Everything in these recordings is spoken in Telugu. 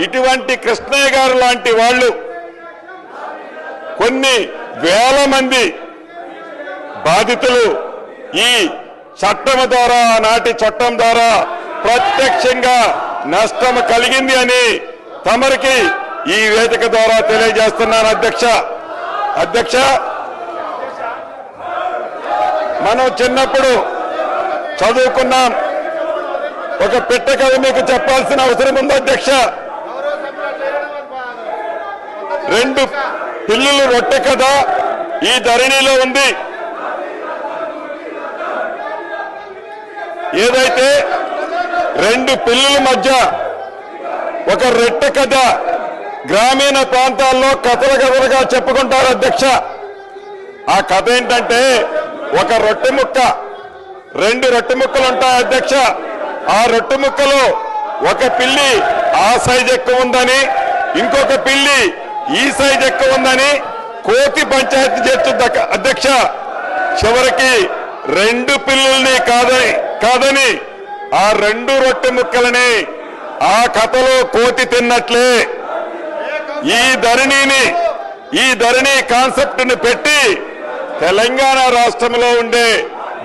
ఇటువంటి కృష్ణయ్య గారు లాంటి వాళ్ళు కొన్ని వేల మంది బాధితులు ఈ చట్టం ద్వారా నాటి చట్టం ద్వారా ప్రత్యక్షంగా నష్టం కలిగింది అని తమరికి ఈ వేదిక ద్వారా తెలియజేస్తున్నాను అధ్యక్ష మనం చిన్నప్పుడు చదువుకున్నాం ఒక పిట్ట కథ మీకు చెప్పాల్సిన అవసరం ఉంది అధ్యక్ష రెండు పిల్లులు రొట్టె కథ ఈ ధరణిలో ఉంది ఏదైతే రెండు పిల్లుల మధ్య ఒక రొట్టె కథ గ్రామీణ ప్రాంతాల్లో కథలుగా చెప్పుకుంటారు అధ్యక్ష ఆ కథ ఏంటంటే ఒక రొట్టె ముక్క రెండు రొట్టె ముక్కలు ఉంటాయి అధ్యక్ష ఆ రొట్టె ముక్కలో ఒక పిల్లి ఆ సైజ్ ఎక్కువ ఉందని ఇంకొక పిల్లి ఈ సైజ్ ఎక్కువ ఉందని కోతి పంచాయతీ చేస్తుంది అధ్యక్ష చివరికి రెండు పిల్లుల్ని కాదని ఆ రెండు రొట్టె ముక్కలని ఆ కథలో కోతి తిన్నట్లే ఈ ధరణి కాన్సెప్ట్ ని పెట్టి తెలంగాణ రాష్ట్రంలో ఉండే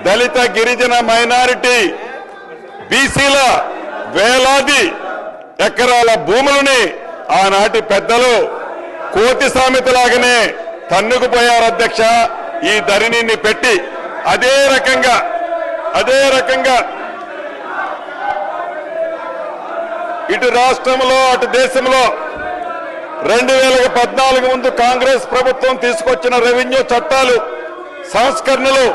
దళిత గిరిజన మైనారిటీ బీసీల వేలాది ఎకరాల భూములని ఆనాటి పెద్దలు కోతి సామెతలాగానే తన్నుకుపోయారు అధ్యక్ష ఈ ధరణిని పెట్టి అదే రకంగా ఇటు రాష్ట్రంలో అటు దేశంలో 2014 ముందు కాంగ్రెస్ ప్రభుత్వం తీసుకొచ్చిన రెవెన్యూ చట్టాలు సంస్కరణలు